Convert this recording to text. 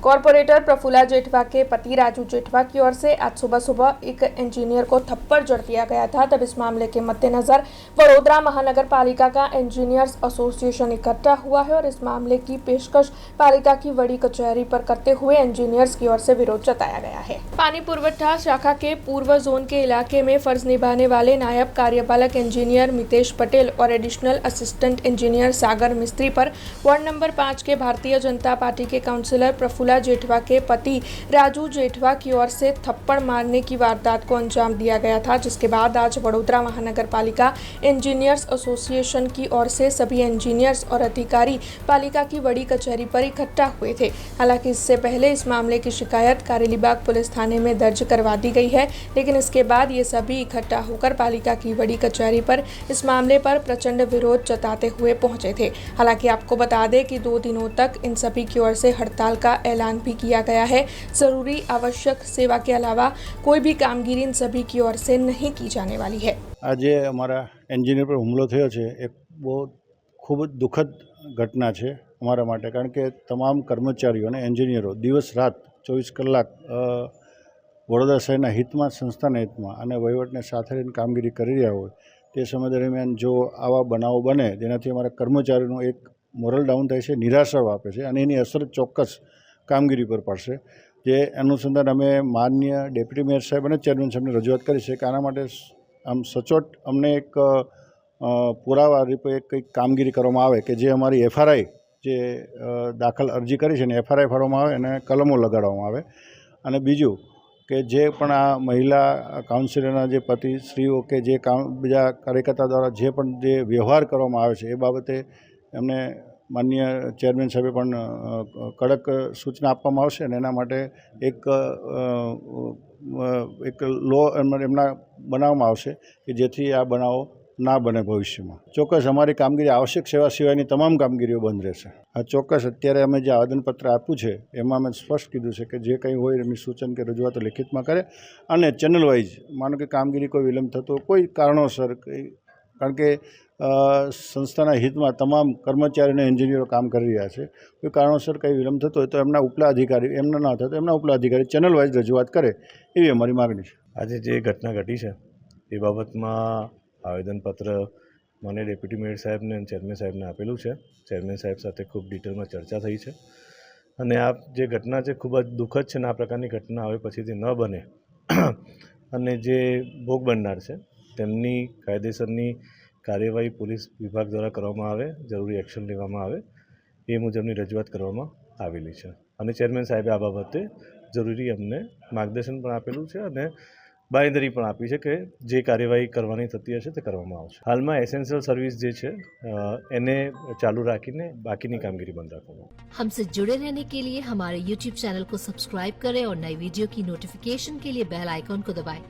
Corporator Prafulla Jethwa के पति राजू जेठवा की ओर से आज सुबह सुबह एक इंजीनियर को थप्पड़ जड़ दिया गया था। तब इस मामले के मद्देनजर वडोदरा महानगर पालिका का इंजीनियर्स एसोसिएशन इकट्ठा हुआ है और इस मामले की पेशकश पालिका की बड़ी कचहरी पर करते हुए इंजीनियर्स की ओर से विरोध जताया गया है। पानी पुरवठा शाखा के पूर्व जोन के इलाके में फर्ज निभाने वाले नायब कार्यपालक इंजीनियर मितेश पटेल और एडिशनल असिस्टेंट इंजीनियर सागर मिस्त्री पर वार्ड नंबर 5 के भारतीय जनता पार्टी के काउंसिलर प्रफुल्ला जेठवा के पति राजू जेठवा की ओर से थप्पड़ मारने की वारदात को अंजाम दिया गया था, जिसके बाद आज वडोदरा महानगर पालिका इंजीनियर्स एसोसिएशन की ओर से सभी इंजीनियर्स और अधिकारी पालिका की बड़ी कचहरी पर इकट्ठा हुए थे। हालांकि इससे पहले इस मामले की शिकायत कारेलीबाग पुलिस थाने में दर्ज करवा दी गई है, लेकिन इसके बाद ये सभी इकट्ठा होकर पालिका की बड़ी कचहरी पर इस मामले पर प्रचंड विरोध जताते हुए पहुंचे थे। हालांकि आपको बता दें कि 2 दिनों तक इन सभी की ओर से हड़ताल का ऐलान भी किया गया है। जरूरी आवश्यक सेवा के अलावा कोई भी कामगीरी इन सभी की ओर से नहीं की जाने वाली है। आज हमारा एंजीनियर पर हुमलो थयो छे एक बहुत खूब दुखद घटना है हमारा माटे, कारण के तमाम कर्मचारीओ अने एंजीनियरो दिवस रात 24 कलाक वडोदरा शहरना हितमां संस्थाना हितमां अने वहीवटने साथे रहीने कामगीरी करी रह्या होय ते समय दरमियान जो आवा बनावो बने तेनाथी अमारा कर्मचारीओनो एक मोरल डाउन थाय छे, निराशा आपे छे अने एनी असर चोक्कस कामगीरी पर पड़शे। जे अनुसंधान अमे माननीय डेप्यूटी मेयर साहेब अने चेरमेन साहेबने रजूआत करी छे के आना माटे आम सचोट अमने एक पुरावा रूपे कंईक कामगीरी करवामां आवे के जे अमारी एफआरआई जे दाखल अरजी करी छे ने एफआरआई भरवामां आवे अने कलमो लगाडवामां आवे। अने बीजुं के जे पण आ महिला काउंसिलरना जे पति श्रीओ के जे काम बीजा कार्यकर्ता द्वारा जे पण जे व्यवहार करवामां आवे छे ए बाबते एमने माननीय चेरमेन साहेबे पण कड़क सूचना आपवामां आवशे अने एना माटे एक लॉ एमना बनाववामां आवशे कि जेथी आ बनावो ना बने भविष्य में। चौक्कस अमारी कामगीरी आवश्यक सेवा सिवायनी तमाम कामगीरीओ बंध रहेशे। आ चौक्कस अत्यारे अमे जे आवेदनपत्र आप्युं छे एमां अमे स्पष्ट कीधुं छे कि जे कंई होय एमनी सूचन के रजूआत लिखितमां करे अने चेनल वाइज मानो कि कामगीरी कोई विलंब थतो कोई कारणोसर कारण के संस्थाना हितमां तमाम कर्मचारी अने एंजीनियरो काम करी रह्या छे, कोई कारणोसर कंई विलंब थतो होय तो एमना उपला अधिकारी एमना न थतो एमना उपला अधिकारी चेनल वाइज रजूआत करे एवी अमारी मागणी छे। आज जे घटना घटी है ए बाबतमां आवेदनपत्र મને ડેપ્યુટી મેયર સાહેબને અને ચેરમેન સાહેબને આપેલું છે। ચેરમેન સાહેબ સાથે ખૂબ ડિટેલમાં ચર્ચા થઈ છે અને આ જે ઘટના છે ખૂબ જ દુઃખદ છે અને આ પ્રકારની ઘટના હવે પછીથી ન બને અને જે ભોગ બનનાર છે તેમની કાયદેસરની કાર્યવાહી પોલીસ વિભાગ દ્વારા કરવામાં આવે, જરૂરી એક્શન લેવામાં આવે એ મુજબની રજૂઆત કરવામાં આવેલી છે અને ચેરમેન સાહેબે આ બાબતે જરૂરી અમને માર્ગદર્શન પણ આપેલું છે અને બાંયધરી પણ આપી છે કે જે કાર્યવાહી કરવાની થતી હશે તે કરવામાં આવશે। હાલમાં એસેન્શિયલ સર્વિસ જે છે એને ચાલુ રાખીને બાકીની કામગીરી બંધ રાખવામાં। हमसे जुड़े रहने के लिए हमारे YouTube चैनल को सब्सक्राइब करें और नई वीडियो की नोटिफिकेशन के लिए बेल आइकॉन को दबाएं।